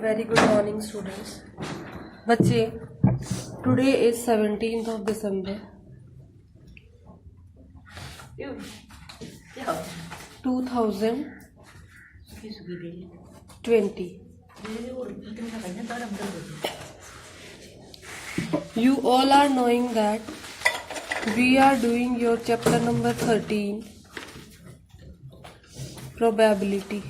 Very good morning, students. बच्चे, today is 17th of December 2020. You all are knowing that we are doing your chapter number 13, probability.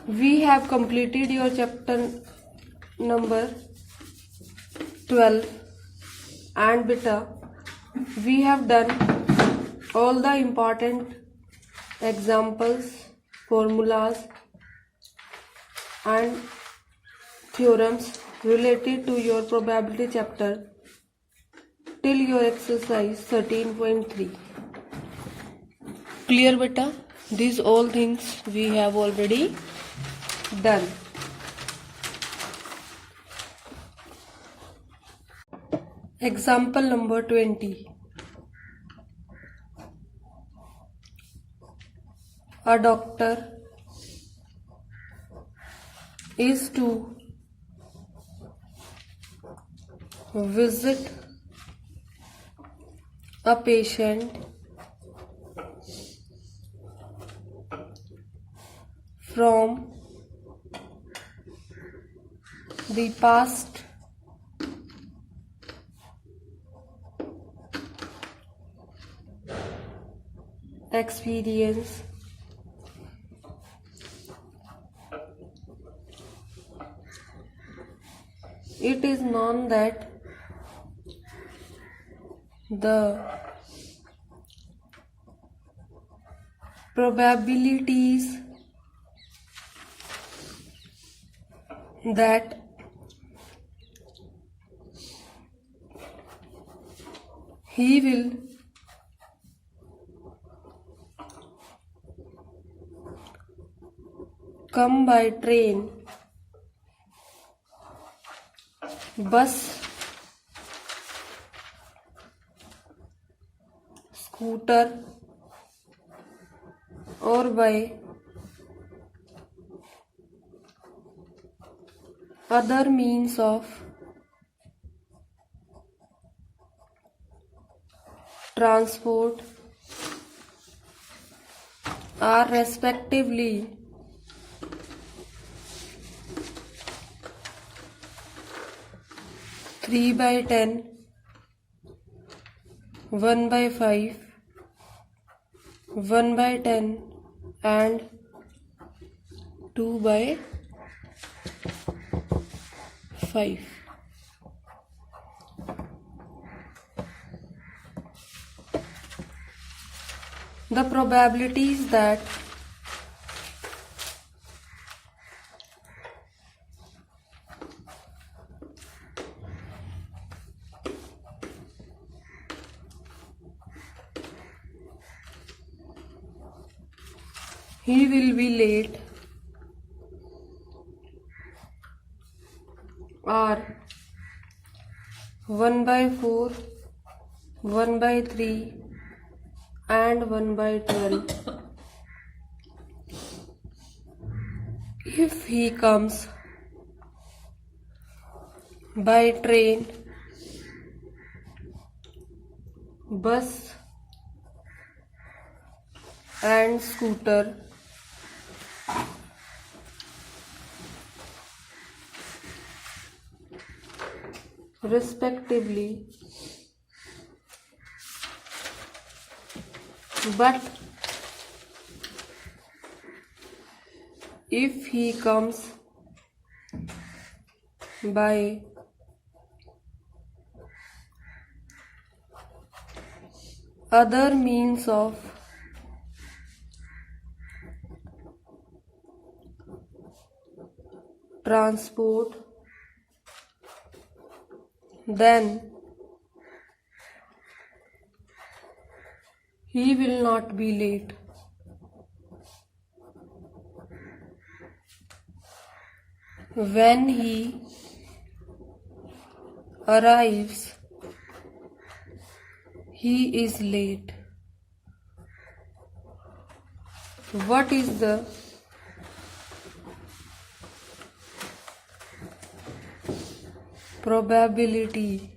We have completed your chapter number 12, and beta, we have done all the important examples, formulas and theorems related to your probability chapter till your exercise 13.3. Clear beta? These all things we have already done. Example number 20. A doctor is to visit a patient from the past experience. It is known that the probabilities that he will come by train, bus, scooter or by other means of transport are respectively 3/10, 1/5, 1/10 and 2/5. The probabilities that he will be late are 1/4, 1/3 and 1/12. If he comes by train, bus and scooter, respectively, but if he comes by other means of transport, then he will not be late. When he arrives, he is late. what is the probability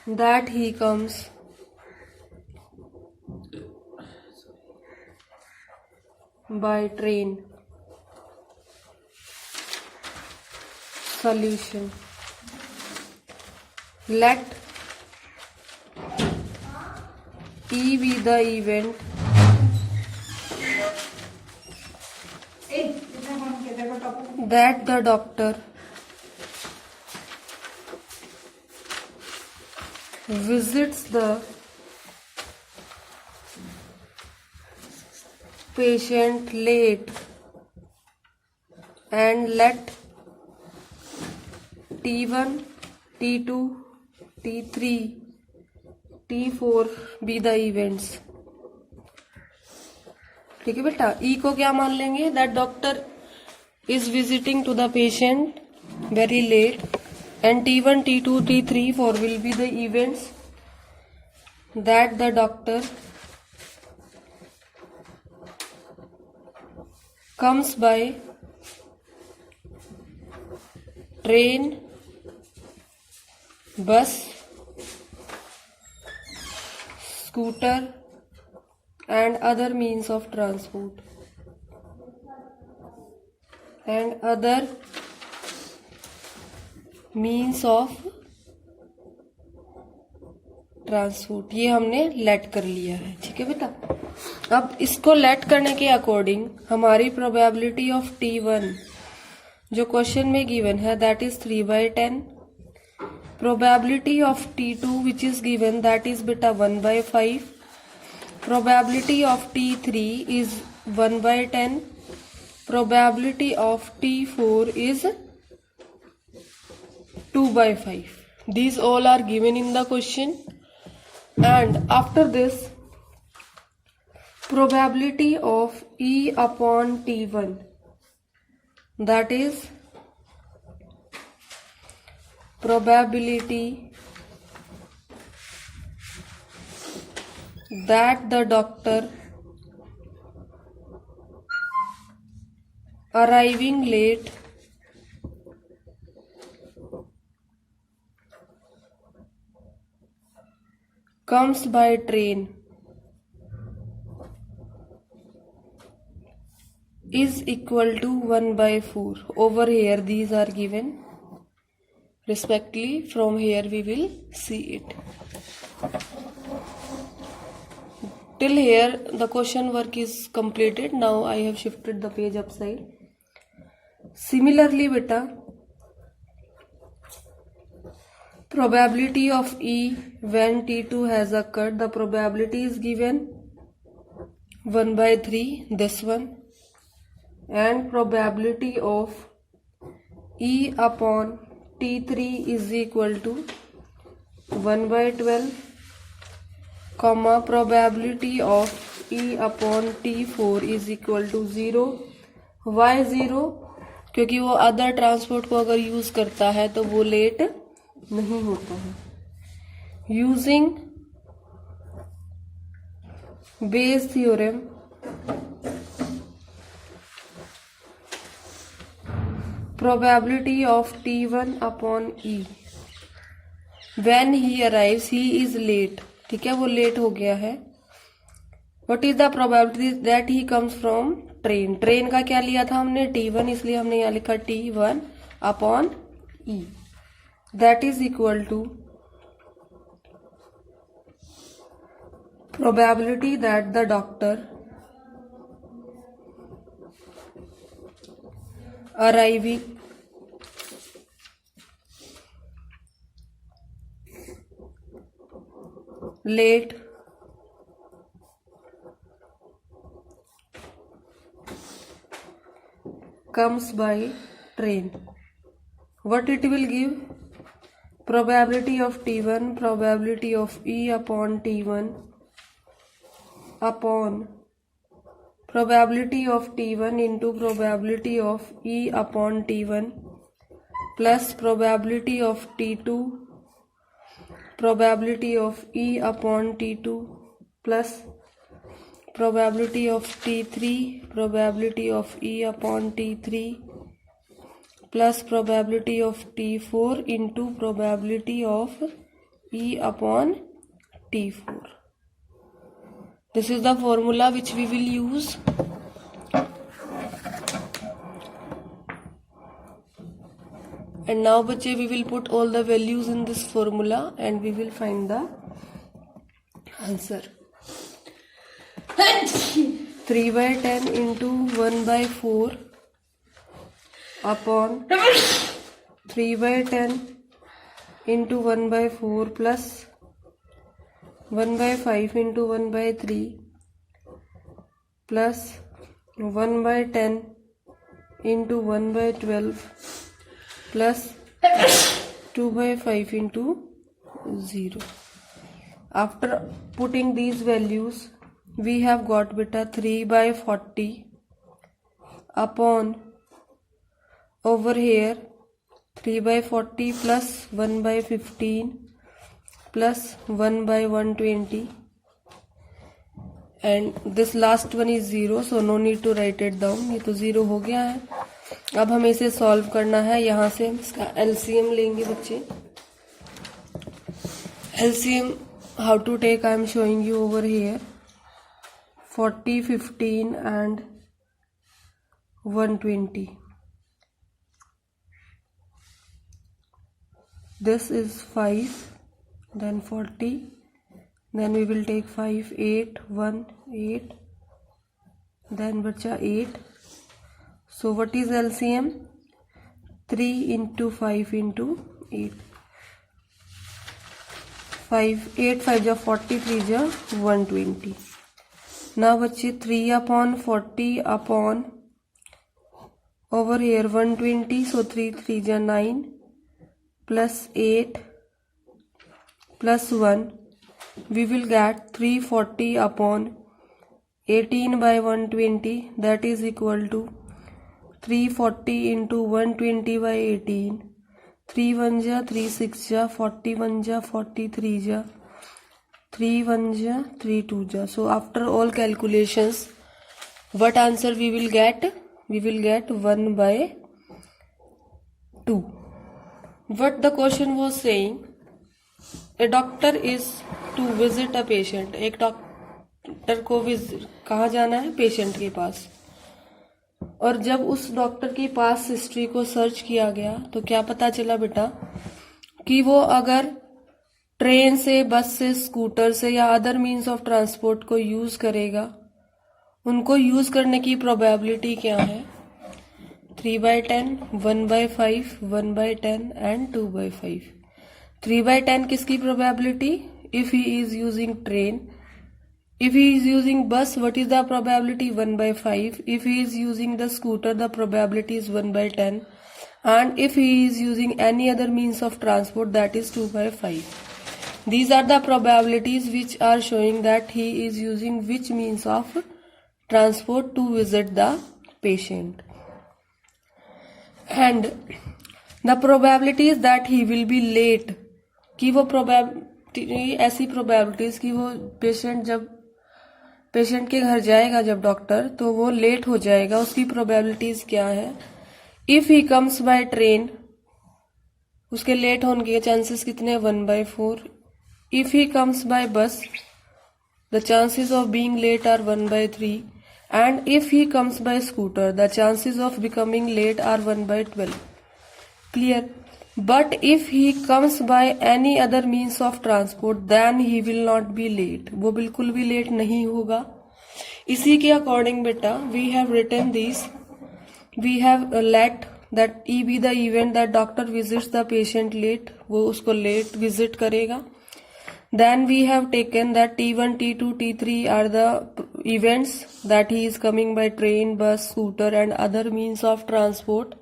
that he comes by train? Solution. Let E be the event that the doctor visits the patient late, and let T1, T2, T3, T4 be the events. ठीक है बेटा, ई को क्या मान लेंगे? That doctor is visiting to the patient very late, and T1, T2, T3, 4 will be the events that the doctor comes by train, bus, scooter and other means of transport. And other means of transport, ये हमने late कर लिया है। ठीक है बेटा, अब इसको लेट करने के अकॉर्डिंग हमारी प्रोबेबिलिटी ऑफ T1 जो क्वेश्चन में गिवन है that is 3/10, probability of T2 which is given that is बेटा 1/5, probability of T3 is 1/10, probability of T4 is 2/5. These all are given in the question. And after this, probability of E upon T1, that is probability that the doctor arriving late comes by train is equal to 1/4. Over here these are given respectively. From here we will see it. Till here the question work is completed. Now I have shifted the page upside. Similarly beta, probability of E when T2 has occurred, the probability is given 1/3, this one, and probability of E upon T3 is equal to 1/12, comma probability of E upon T4 is equal to 0. Why 0? क्योंकि वो other transport को अगर use करता है तो वो late नहीं होता है। Using Bayes theorem probability of T1 upon E when he arrives, he is late. ठीक है, वो लेट हो गया है। What is the probability that he comes from train? Train का क्या लिया था हमने? T1, इसलिए हमने यहाँ लिखा T1 upon E. That is equal to probability that the doctor arriving late comes by train. What it will give? Probability of T1, probability of E upon T1 upon probability of T1 into probability of E upon T1 plus probability of T2, probability of E upon T2 plus probability of T3 probability of E upon T3 plus probability of T4 into probability of E upon T4. This is the formula which we will use. And now बच्चे we will put all the values in this formula and we will find the answer. 3/10 into 1/4 upon 3/10 into 1/4 plus 1/5 into 1/3 plus 1/10 into 1/12 plus 2/5 into 0. After putting these values, we have got beta 3/40 upon over here 3/40 plus 1/15 plus 1/120 and this last one is 0, so no need to write it down. ये तो 0 हो गया है. अब हमें इसे solve करना है. यहाँ से हम इसका एलसीएम लेंगे बच्चे. LCM how to take I am showing you over here. 40, 15 and 120. This is 5, then 40, then we will take 5, 8, 1, 8, then बचा 8. So what is LCM? 3 into 5 into 8. 8 5 जा 40, 3 जा 120. Now बच्चे 3 upon 40 upon over here 120, so 3 3 जा 9 plus 8 plus 1. We will get 340 upon 18/120, that is equal to 340 into 120/18. 3 1 जा 3 6 जा 41 जा 43 जा 3 1 जा 3 2 जा. So after all calculations, what answer we will get? We will get 1/2. What the question was saying, a doctor is to visit a patient. एक doctor को कहाँ जाना है? पेशेंट के पास. और जब उस डॉक्टर की पास हिस्ट्री को सर्च किया गया तो क्या पता चला बेटा कि वो अगर ट्रेन से, बस से, स्कूटर से या अदर मीन्स ऑफ ट्रांसपोर्ट को यूज करेगा, उनको यूज करने की प्रोबेबिलिटी क्या है? 3/10, 1/5, 1/10 एंड 2/5. 3/10 किसकी probability? If he is using train. If he is using bus, what is the probability? 1/5. If he is using the scooter, the probability is 1/10. And if he is using any other means of transport, that is 2/5. These are the probabilities which are showing that he is using which means of transport to visit the patient. And the probability is that he will be late. कि वो probability, ऐसी probabilities कि वो patient के घर जाएगा जब doctor, तो वो लेट हो जाएगा. उसकी प्रोबेबिलिटीज क्या है? If he comes by train, उसके लेट होने के चांसेस कितने? 1/4. If he comes by bus, the chances of being late are 1/3. And if he comes by scooter, the chances of becoming late are 1/12. Clear? But if he comes by any other means of transport, then he will not be late. वो बिल्कुल भी late नहीं होगा. इसी के according बेटा we have written this. We have let that E be the event that doctor visits the patient late. वो उसको late visit करेगा. Then we have taken that T1, T2, T3 are the events that he is coming by train, bus, scooter and other means of transport.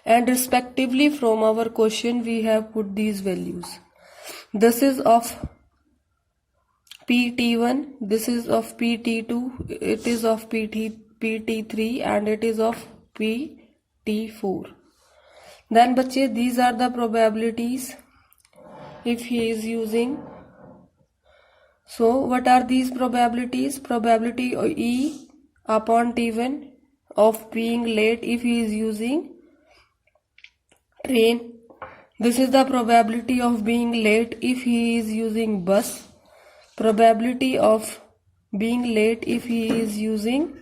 And respectively from our question we have put these values. This is of PT1, this is of PT2, it is of PT3 and it is of PT4. Then बच्चे these are the probabilities if he is using So what are these probabilities? Probability E upon T1 of being late if he is using train. This is the probability of being late if he is using bus. Probability of being late if he is using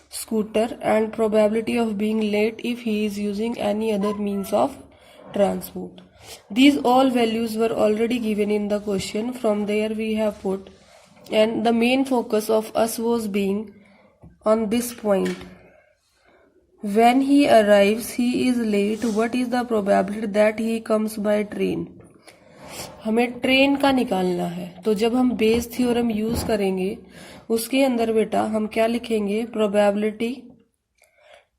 scooter, and probability of being late if he is using any other means of transport. These all values were already given in the question. From there we have put, and the main focus of us was being on this point. When he arrives, he is late. What is the probability that he comes by train? हमें train का निकालना है. तो जब हम Bayes theorem use करेंगे उसके अंदर बेटा हम क्या लिखेंगे? Probability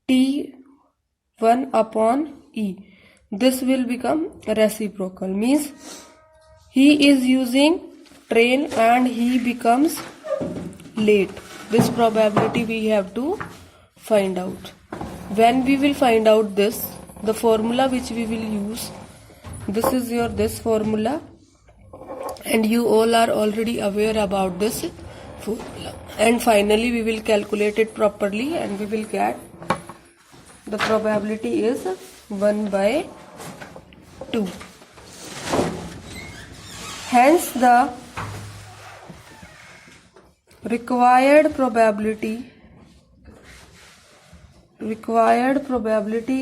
T1 upon E. This will become reciprocal, means he is using train and he becomes late. This probability we have to find out. When we will find out this, the formula which we will use, this is your this formula, and you all are already aware about this formula. And finally we will calculate it properly and we will get the probability is 1 by 2. Hence the required probability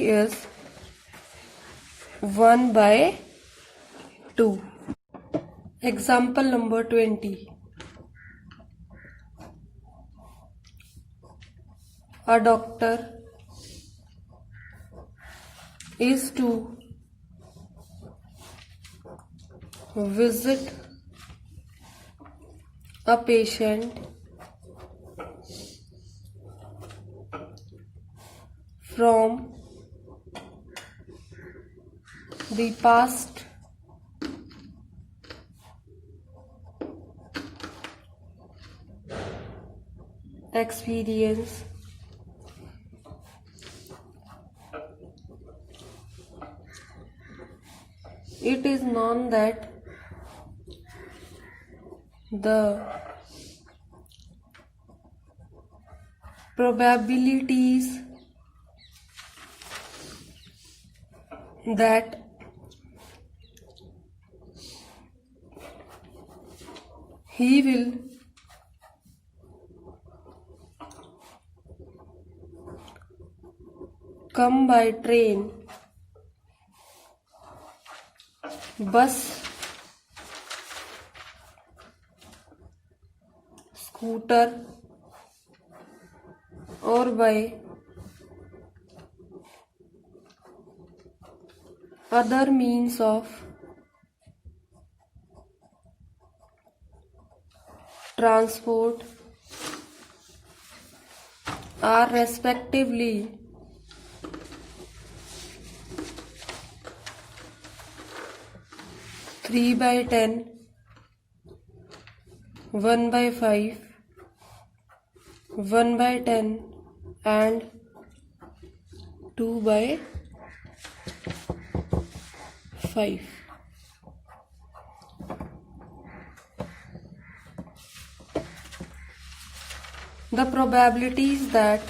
is 1 by 2. Example number 20. A doctor is to visit a patient from the past experience. It is known that the probabilities that he will come by train, bus, scooter or by other means of transport are respectively 3 by 10, 1 by 5, 1 by 10 and 2 by 5. The probabilities that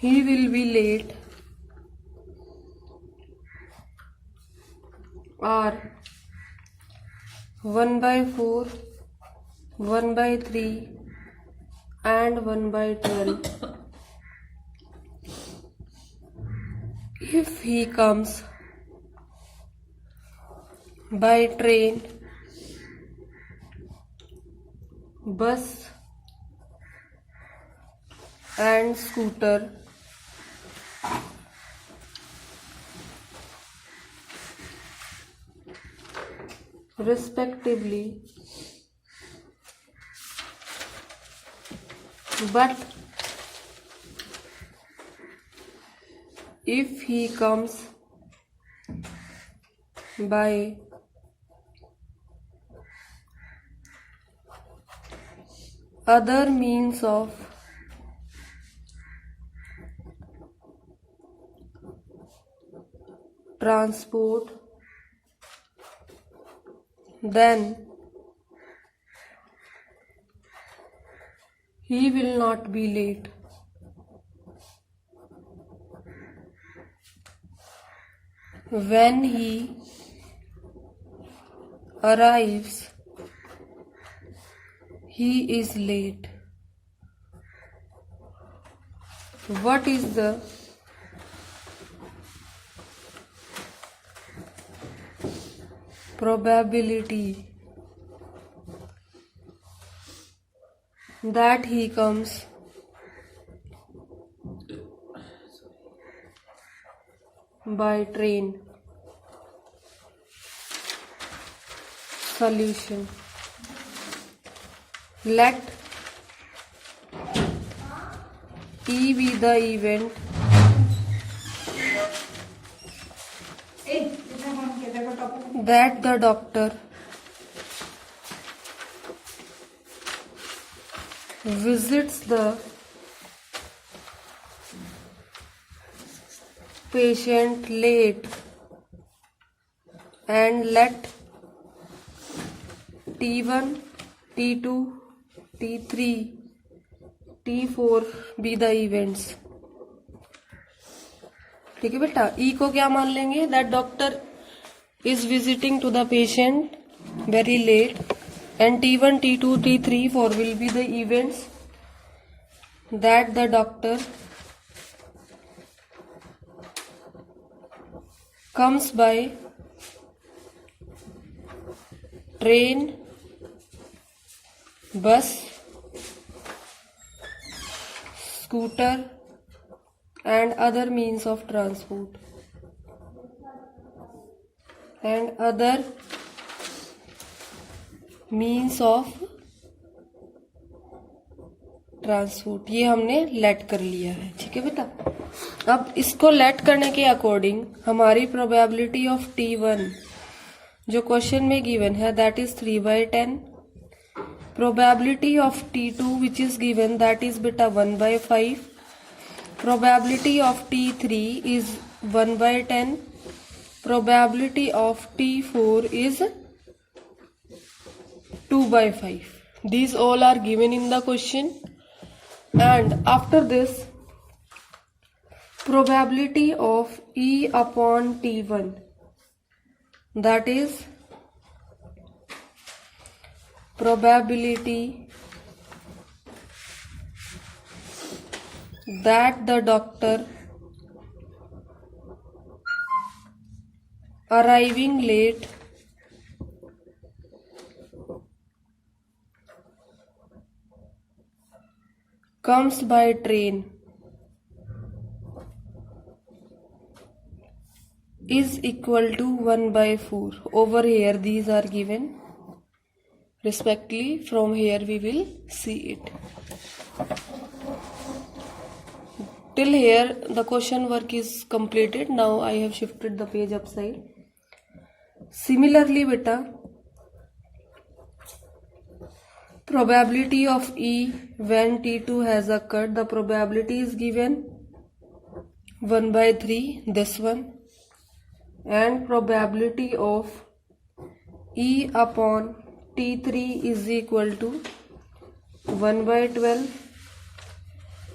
he will be late are 1 by 4, 1 by 3 and 1 by 12. If he comes by train, bus and scooter, respectively, but if he comes by other means of transport, then he will not be late. When he arrives, he is late. What is the probability that he comes by train? Solution. Let E be the event that the doctor visits the patient late, and let T1, T2, T3, T4 be the events. ठीक है बेटा, ई को क्या मान लेंगे? That doctor is visiting to the patient very late, and T1, T2, T3, 4 will be the events that the doctor comes by train, bus, scooter and other means of transport. And other means of transport, ये हमने late कर लिया है। ठीक है बेटा, अब इसको लेट करने के अकॉर्डिंग हमारी प्रोबेबिलिटी ऑफ T1 जो क्वेश्चन में गिवन है that is 3/10, probability of T2 which is given that is बेटा 1/5, probability of T3 is 1/10, probability of T4 is 2/5. These all are given in the question. And after this, probability of E upon T1, that is probability that the doctor arriving late comes by train is equal to 1/4. Over here these are given respectively. From here we will see it. Till here the question work is completed. Now I have shifted the page upside. Similarly beta, probability of E when T2 has occurred, the probability is given 1/3, this one, and probability of E upon T3 is equal to 1/12,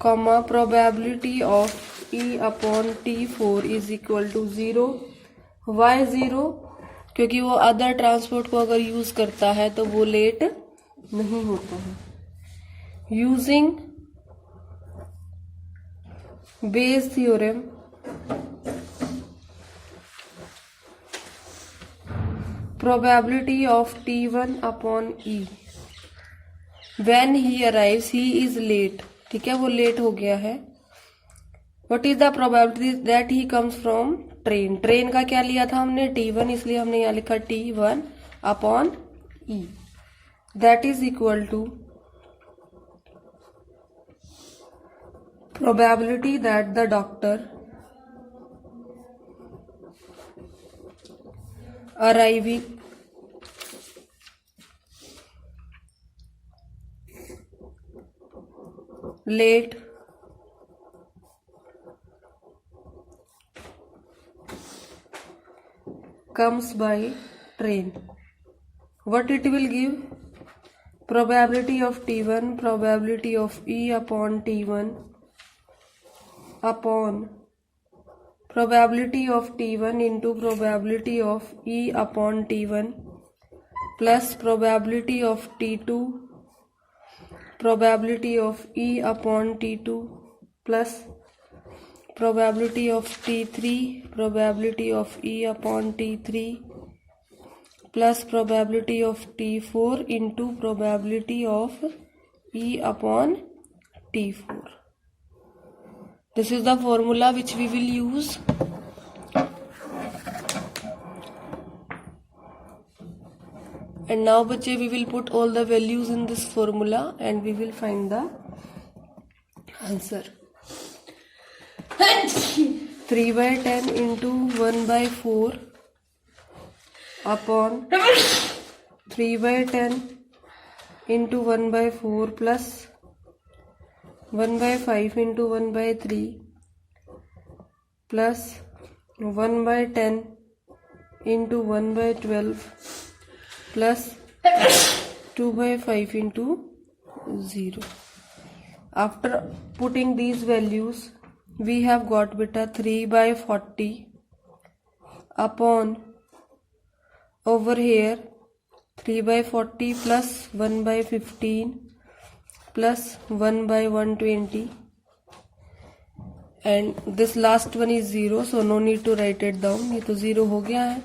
comma probability of E upon T4 is equal to 0. Why 0? क्योंकि वो other transport को अगर use करता है तो वो late नहीं होता है। Using Bayes theorem, probability of T1 upon E when he arrives, he is late. ठीक है, वो लेट हो गया है। What is the probability that he comes from train? Train का क्या लिया था हमने? T1, इसलिए हमने यहाँ लिखा T1 upon E, that is equal to probability that the doctor arriving late comes by train, what it will give? Probability of T1, probability of E upon T1 upon probability of T1 into probability of E upon T1 plus probability of T2, probability of E upon T2 plus probability of T3, probability of E upon T3 plus probability of T4 into probability of E upon T4. This is the formula which we will use. And now बच्चे we will put all the values in this formula and we will find the answer. 3 by 10 into 1 by 4 upon 3 by 10 into 1 by 4 plus 1 by 5 into 1 by 3 plus 1 by 10 into 1 by 12 plus 2 by 5 into 0. After putting these values, we have got beta 3 by 40 upon over here 3 by 40 plus 1 by 15 plus 1 by 120 and this last one is 0, so no need to write it down. ये तो 0 हो गया है.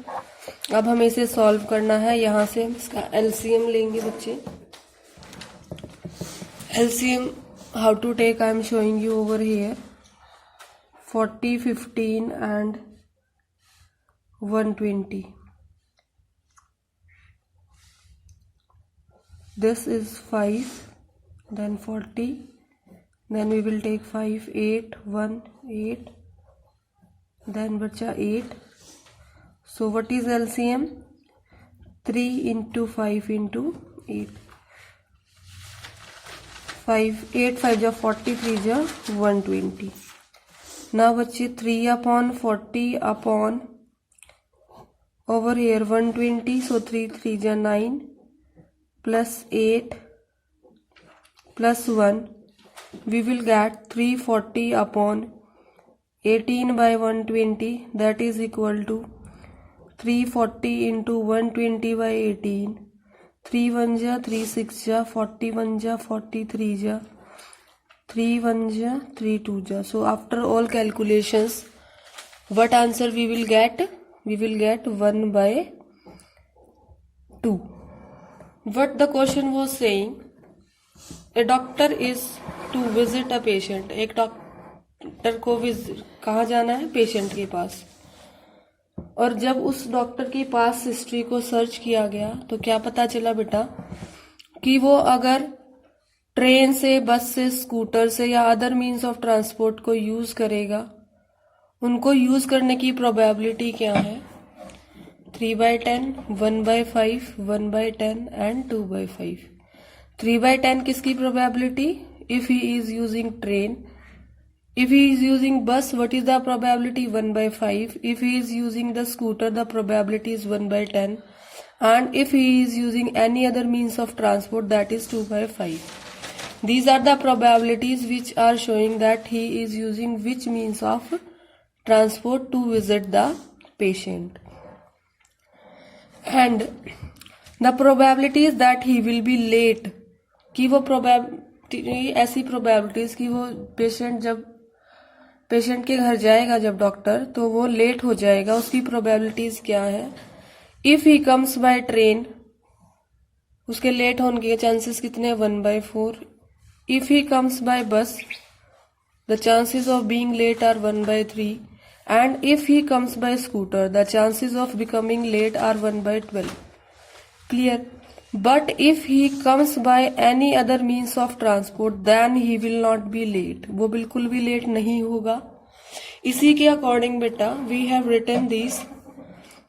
अब हमें इसे solve करना है. यहाँ से हम इसका LCM लेंगे बच्चे. LCM how to take I am showing you over here. 40, 15 and 120. This is 5, then 40, then we will take 5, 8, 1, 8, then bacha 8. So what is LCM? 3 into 5 into 8. 5, 8, 5 ja 40, 3 ja 120. Now bache 3 upon 40 upon over here 120, so 3, 3 ja 9. Plus 8 plus 1, we will get 340 upon 18 by 120, that is equal to 340 into 120 by 18. 3 1 ja 3 6 ja 41 ja 43 ja 3 1 ja 3 2 ja. So after all calculations, what answer we will get? We will get 1 by 2. What the question was saying, a doctor is to visit a patient. एक doctor को कहाँ जाना है? Patient के पास. और जब उस doctor की पास हिस्ट्री को सर्च किया गया तो क्या पता चला बेटा कि वो अगर ट्रेन से, बस से, स्कूटर से या अदर मीन्स ऑफ ट्रांसपोर्ट को यूज करेगा, उनको यूज करने की प्रोबेबिलिटी क्या है? 3 by 10, 1 by 5, 1 by 10 and 2 by 5. 3 by 10 किसकी probability? If he is using train. If he is using bus, what is the probability? 1 by 5. If he is using the scooter, the probability is 1 by 10. And if he is using any other means of transport, that is 2 by 5. These are the probabilities which are showing that he is using which means of transport to visit the patient. And the probability is that he will be late, कि वो probability, ऐसी probabilities कि वो patient के घर जाएगा जब doctor तो वो लेट हो जाएगा, उसकी probabilities क्या है? If he comes by train, उसके लेट होने के चांसेस कितने? 1 by 4. If he comes by bus, the chances of being late are 1 by 3. And if he comes by scooter, the chances of becoming late are 1 by 12. Clear? But if he comes by any other means of transport, then he will not be late. वो बिल्कुल भी late नहीं होगा. इसी के according बेटा we have written this.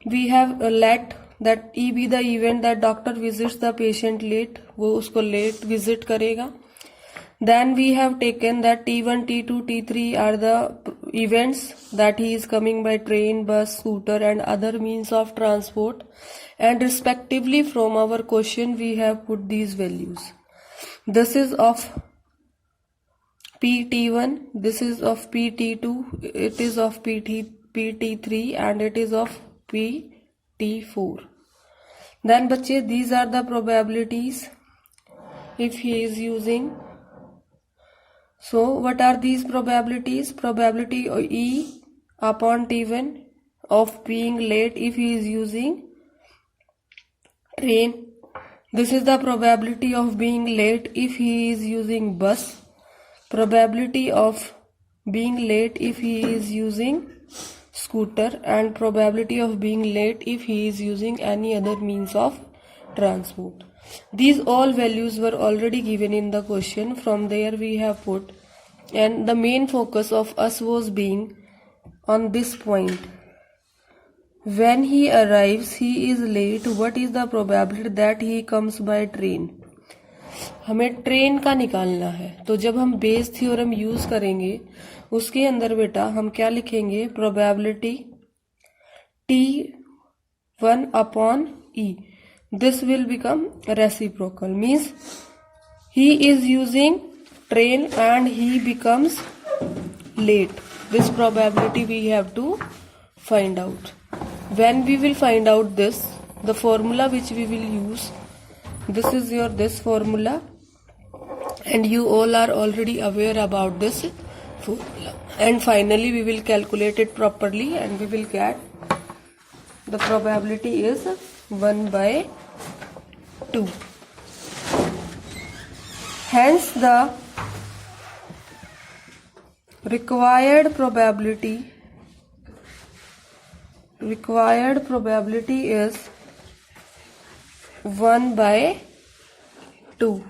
We have let that E be the event that doctor visits the patient late. वो उसको late visit करेगा. Then we have taken that T1, T2, T3 are the events that he is coming by train, bus, scooter and other means of transport, and respectively from our question we have put these values. This is of PT1, this is of PT2, it is of PT3 and it is of PT4. Then बच्चे, these are the probabilities if he is using. So what are these probabilities? Probability E upon T1 of being late if he is using train. This is the probability of being late if he is using bus. Probability of being late if he is using scooter, and probability of being late if he is using any other means of transport. These all values were already given in the question. From there we have put, and the main focus of us was being on this point. When he arrives, he is late. What is the probability that he comes by train? हमें train का निकालना है, तो जब हम Bayes theorem use करेंगे उसके अंदर बेटा हम क्या लिखेंगे? Probability T1 upon E. This will become reciprocal, means he is using train and he becomes late. This probability we have to find out. When we will find out this, the formula which we will use, this is your this formula, and you all are already aware about this formula. And finally we will calculate it properly and we will get the probability is 1/2. Hence the required probability is 1/2.